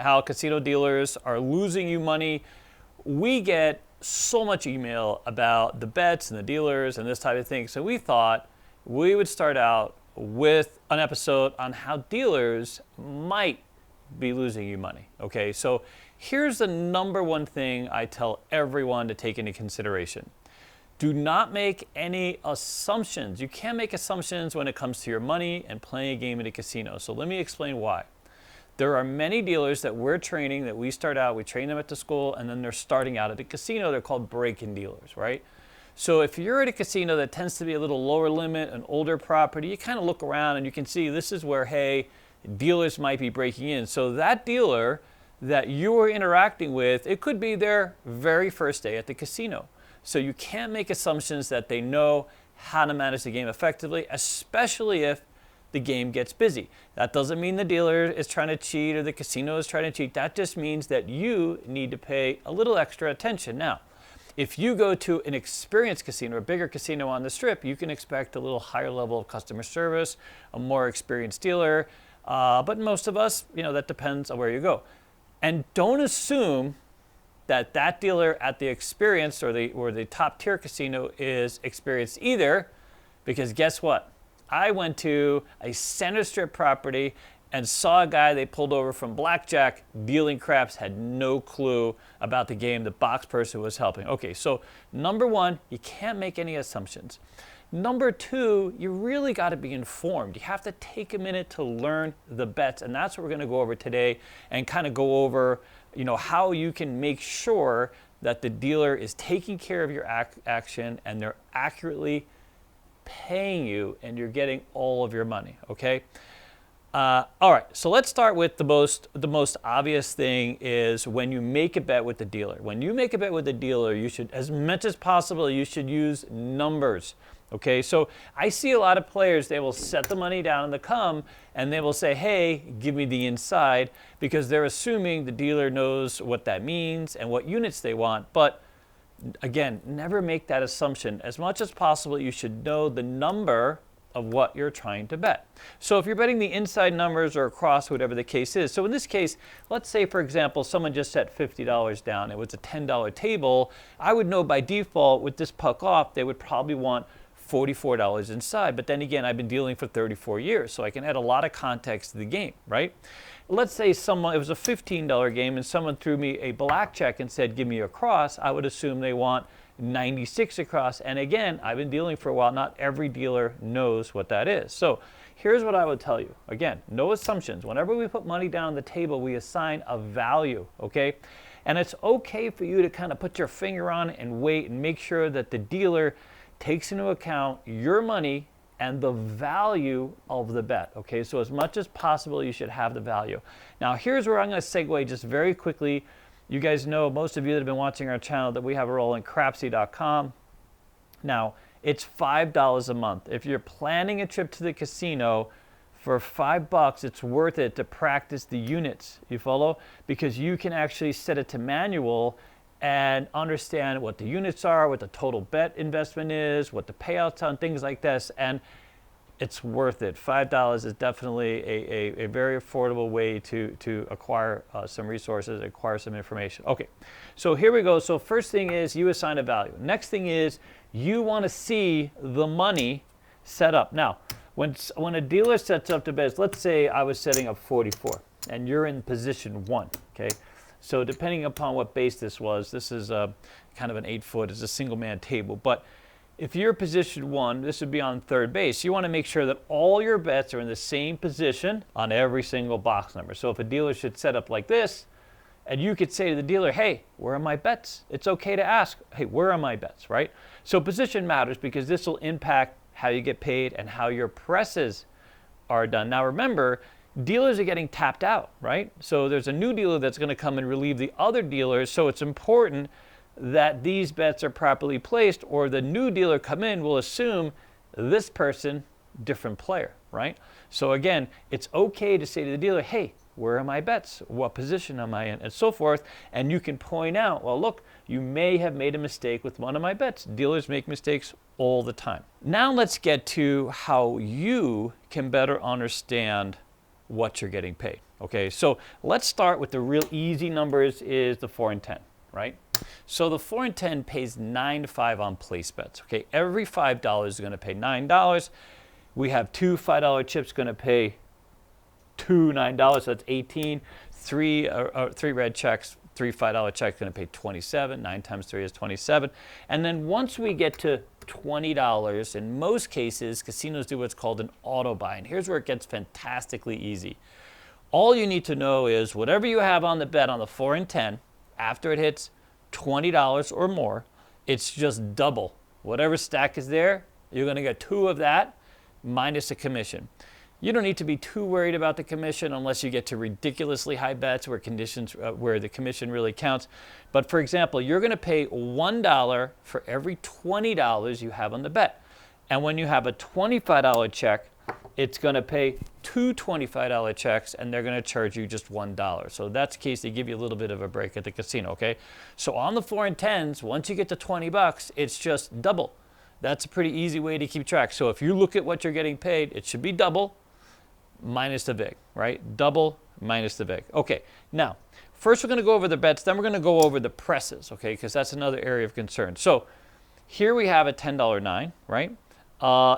how casino dealers are losing you money. We get so much email about the bets and the dealers and this type of thing. So we thought we would start out with an episode on how dealers might be losing you money. Okay, so here's the number one thing I tell everyone to take into consideration. Do not make any assumptions. You can't make assumptions when it comes to your money and playing a game in a casino. So let me explain why. There are many dealers that we're training that we start out, we train them at the school, and then they're starting out at a casino. They're called break-in dealers, right? So if you're at a casino that tends to be a little lower limit, an older property, you kind of look around and you can see this is where, hey, dealers might be breaking in. So that dealer that you are interacting with, it could be their very first day at the casino. So you can't make assumptions that they know how to manage the game effectively, especially if the game gets busy. That doesn't mean the dealer is trying to cheat or the casino is trying to cheat. That just means that you need to pay a little extra attention. Now, if you go to an experienced casino, a bigger casino on the strip, you can expect a little higher level of customer service, a more experienced dealer. But most of us, that depends on where you go. And don't assume that that dealer at the experienced or the top tier casino is experienced either, because guess what? I went to a center strip property and saw a guy they pulled over from Blackjack dealing craps, had no clue about the game. The box person was helping. Okay, so number one, you can't make any assumptions. Number two, you really got to be informed. You have to take a minute to learn the bets, and that's what we're going to go over today and kind of go over, how you can make sure that the dealer is taking care of your action and they're accurately paying you and you're getting all of your money, okay? All right, so let's start with the most obvious thing is when you make a bet with the dealer. When you make a bet with the dealer, you should, as much as possible, you should use numbers. Okay, so I see a lot of players, they will set the money down in the come and they will say, hey, give me the inside, because they're assuming the dealer knows what that means and what units they want. But again, never make that assumption. As much as possible, you should know the number of what you're trying to bet. So if you're betting the inside numbers or across, whatever the case is. So in this case, let's say, for example, someone just set $50 down. It was a $10 table. I would know by default with this puck off, they would probably want $44 inside. But then again, I've been dealing for 34 years, so I can add a lot of context to the game, right? Let's say it was a $15 game and someone threw me a blackjack and said, give me a cross. I would assume they want 96 across. And again, I've been dealing for a while. Not every dealer knows what that is. So here's what I would tell you. Again, no assumptions. Whenever we put money down on the table, we assign a value, okay? And it's okay for you to kind of put your finger on it and wait and make sure that the dealer takes into account your money and the value of the bet, okay? So as much as possible, you should have the value. Now, here's where I'm going to segue just very quickly. You guys know, most of you that have been watching our channel, that we have a role in crapsy.com. Now, it's $5 a month. If you're planning a trip to the casino for $5, it's worth it to practice the units, you follow? Because you can actually set it to manual and understand what the units are, what the total bet investment is, what the payouts on, things like this, and it's worth it. $5 is definitely a very affordable way to acquire some resources, acquire some information. Okay, so here we go. So first thing is you assign a value. Next thing is you want to see the money set up. Now, when a dealer sets up the bets, let's say I was setting up 44 and you're in position 1, okay? So depending upon what base this was, this is kind of an 8-foot, it's a single man table. But if you're position 1, this would be on third base. You want to make sure that all your bets are in the same position on every single box number. So if a dealer should set up like this, and you could say to the dealer, hey, where are my bets? It's okay to ask, hey, where are my bets, right? So position matters because this will impact how you get paid and how your presses are done. Now remember, dealers are getting tapped out, right? So there's a new dealer that's going to come and relieve the other dealers. So it's important that these bets are properly placed, or the new dealer come in will assume this person, different player, right? So again, it's okay to say to the dealer, hey, where are my bets? What position am I in? And so forth. And you can point out, well, look, you may have made a mistake with one of my bets. Dealers make mistakes all the time. Now let's get to how you can better understand what you're getting paid. Okay, so let's start with the real easy numbers is the 4 and 10, right? So the 4 and 10 pays 9 to 5 on place bets. Okay, every $5 is going to pay $9. We have two $5 chips going to pay two $9, so that's 18. Three red checks, three $5 checks going to pay 27. 9 times 3 is 27. And then once we get to $20, in most cases, casinos do what's called an auto buy. And here's where it gets fantastically easy. All you need to know is whatever you have on the bet on the 4 and 10, after it hits $20 or more, it's just double. Whatever stack is there, you're going to get 2 of that minus a commission. You don't need to be too worried about the commission unless you get to ridiculously high bets where where the commission really counts. But for example, you're going to pay $1 for every $20 you have on the bet. And when you have a $25 check, it's going to pay two $25 checks, and they're going to charge you just $1. So that's the case. They give you a little bit of a break at the casino, okay? So on the 4 and 10s, once you get to $20, it's just double. That's a pretty easy way to keep track. So if you look at what you're getting paid, it should be double minus the VIG, right? Double minus the VIG. Okay, now, first we're going to go over the bets, then we're going to go over the presses, okay, because that's another area of concern. So here we have a $10 9, right?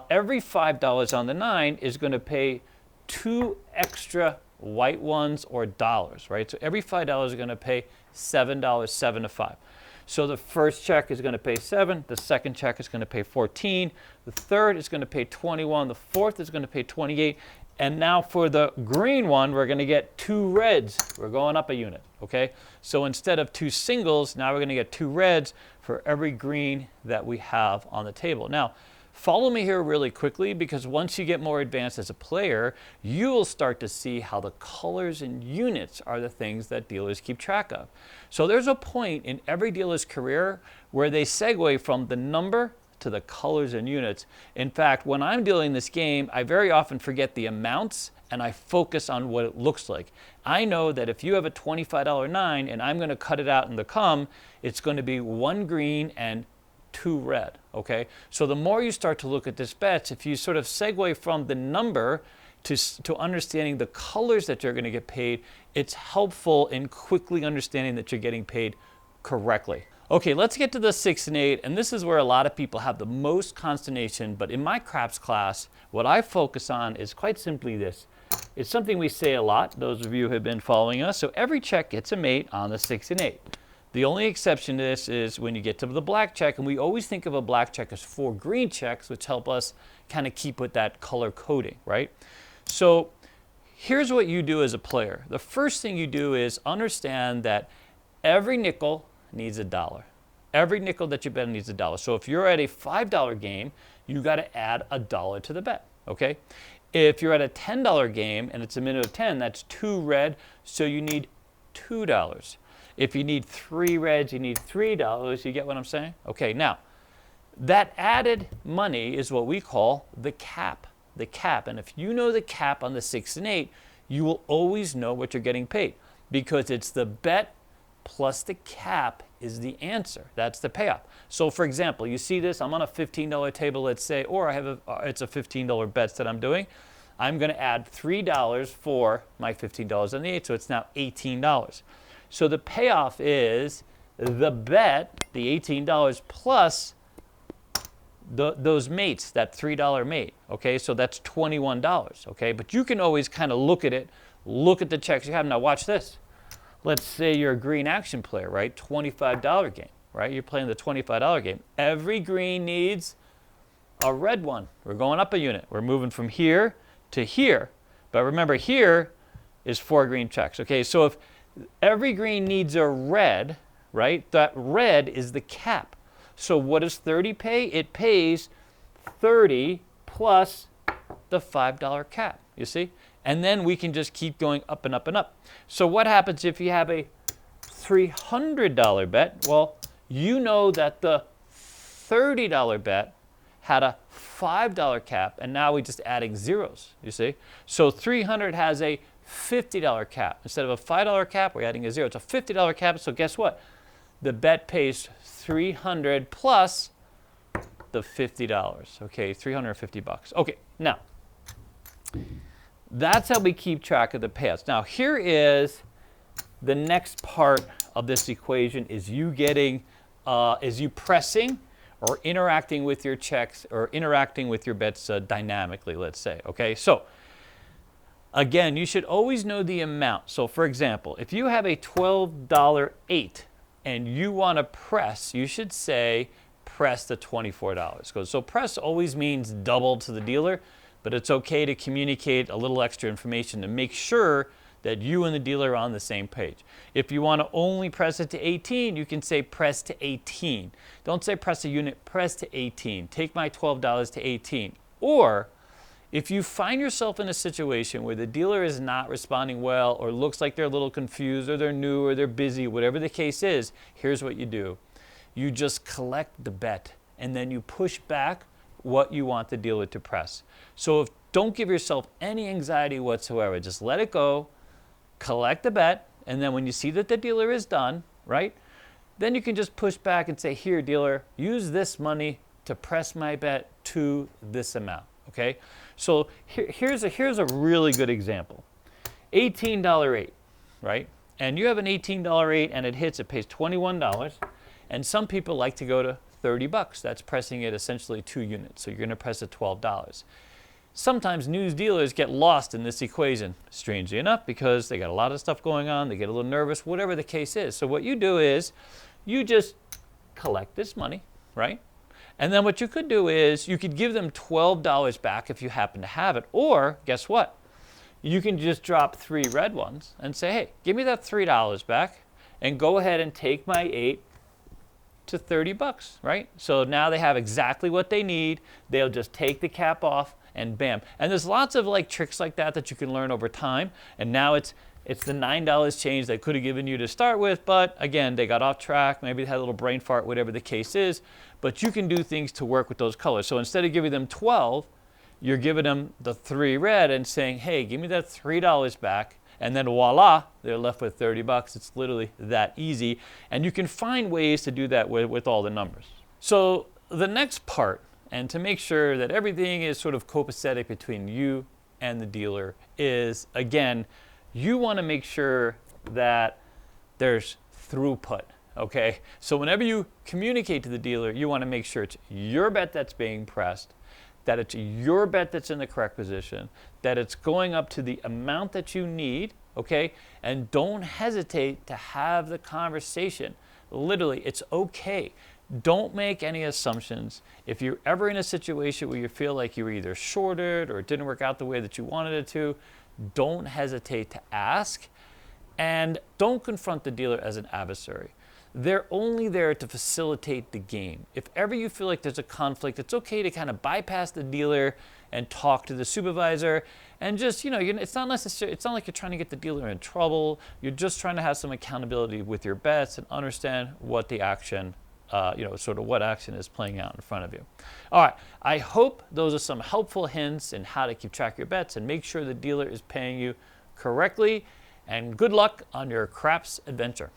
Every $5 on the 9 is going to pay 2 extra white ones or dollars, right? So every $5 is going to pay $7, 7 to 5. So the first check is going to pay 7, the second check is going to pay 14, the third is going to pay 21, the fourth is going to pay 28, and now for the green one, we're going to get 2 reds. We're going up a unit, okay? So instead of 2 singles, now we're going to get 2 reds for every green that we have on the table. Now, follow me here really quickly, because once you get more advanced as a player, you will start to see how the colors and units are the things that dealers keep track of. So there's a point in every dealer's career where they segue from the number to the colors and units. In fact, when I'm dealing this game, I very often forget the amounts and I focus on what it looks like. I know that if you have a $25 9 and I'm going to cut it out in the come, it's going to be 1 green and 2 red, okay? So the more you start to look at this bets, if you sort of segue from the number to understanding the colors that you're going to get paid, it's helpful in quickly understanding that you're getting paid correctly. Okay, let's get to the 6 and 8, and this is where a lot of people have the most consternation, but in my craps class, what I focus on is quite simply this. It's something we say a lot, those of you who have been following us. So every check gets a mate on the 6 and 8. The only exception to this is when you get to the blackjack, and we always think of a blackjack as 4 green checks, which help us kind of keep with that color coding, right? So here's what you do as a player. The first thing you do is understand that every nickel needs $1. Every nickel that you bet needs $1. So if you're at a $5 game, you got to add $1 to the bet, okay? If you're at a $10 game and it's a minute of 10, that's 2 red, so you need $2. If you need 3 reds, you need $3. You get what I'm saying? Okay, now, that added money is what we call the cap. The cap. And if you know the cap on the 6 and 8, you will always know what you're getting paid, because it's the bet plus the cap is the answer. That's the payoff. So for example, you see this, I'm on a $15 table, let's say, or I have it's a $15 bets that I'm doing. I'm going to add $3 for my $15 on the 8, so it's now $18. So the payoff is the bet, the $18 plus those mates, that $3 mate, okay? So that's $21, okay? But you can always kind of look at it, look at the checks you have. Now watch this. Let's say you're a green action player, right? $25 game, right? You're playing the $25 game. Every green needs a red one. We're going up a unit. We're moving from here to here. But remember, here is 4 green checks, okay? So if every green needs a red, right? That red is the cap. So what does 30 pay? It pays 30 plus the $5 cap, you see? And then we can just keep going up and up and up. So what happens if you have a $300 bet? Well, you know that the $30 bet had a $5 cap, and now we're just adding zeros, you see? So 300 has a $50 cap. Instead of a $5 cap, we're adding a 0. It's a $50 cap, so guess what? The bet pays 300 plus the $50, okay? $350. Okay, now, That's how we keep track of the payouts. Now, here is the next part of this equation is you getting, is you pressing or interacting with your checks or interacting with your bets dynamically, let's say, okay? So, again, you should always know the amount. So, for example, if you have a $12 8 and you want to press, you should say press the $24. So press always means double to the dealer, but it's okay to communicate a little extra information to make sure that you and the dealer are on the same page. If you want to only press it to 18, you can say press to 18. Don't say press a unit, press to 18. Take my $12 to 18. Or if you find yourself in a situation where the dealer is not responding well or looks like they're a little confused or they're new or they're busy, whatever the case is, here's what you do. You just collect the bet and then you push back what you want the dealer to press. So don't give yourself any anxiety whatsoever. Just let it go, collect the bet, and then when you see that the dealer is done, right, then you can just push back and say, here, dealer, use this money to press my bet to this amount, okay? So here's a really good example. $18 8, right? And you have an $18 8 and it hits, it pays $21. And some people like to go to 30 bucks. That's pressing it essentially 2 units. So you're going to press it $12. Sometimes news dealers get lost in this equation, strangely enough, because they got a lot of stuff going on, they get a little nervous, whatever the case is. So what you do is you just collect this money, right? And then what you could do is you could give them $12 back if you happen to have it. Or guess what? You can just drop 3 red ones and say, hey, give me that $3 back and go ahead and take my 8 to 30 bucks, right? So now they have exactly what they need. They'll just take the cap off and bam. And there's lots of like tricks like that that you can learn over time. And now it's the $9 change they could have given you to start with, but again, they got off track, maybe they had a little brain fart, whatever the case is, but you can do things to work with those colors. So instead of giving them 12, you're giving them the 3 red and saying, hey, give me that $3 back, and then voila, they're left with 30 bucks. It's literally that easy, and you can find ways to do that with all the numbers. So the next part, and to make sure that everything is sort of copacetic between you and the dealer is, again, you want to make sure that there's throughput, okay? So whenever you communicate to the dealer, you want to make sure it's your bet that's being pressed, that it's your bet that's in the correct position, that it's going up to the amount that you need, okay? And don't hesitate to have the conversation. Literally, it's okay. Don't make any assumptions. If you're ever in a situation where you feel like you were either shorted or it didn't work out the way that you wanted it to, don't hesitate to ask, and don't confront the dealer as an adversary. They're only there to facilitate the game. If ever you feel like there's a conflict, it's okay to kind of bypass the dealer and talk to the supervisor and just, it's not necessary. It's not like you're trying to get the dealer in trouble. You're just trying to have some accountability with your bets and understand what the action sort of what action is playing out in front of you. All right, I hope those are some helpful hints in how to keep track of your bets and make sure the dealer is paying you correctly. And good luck on your craps adventure.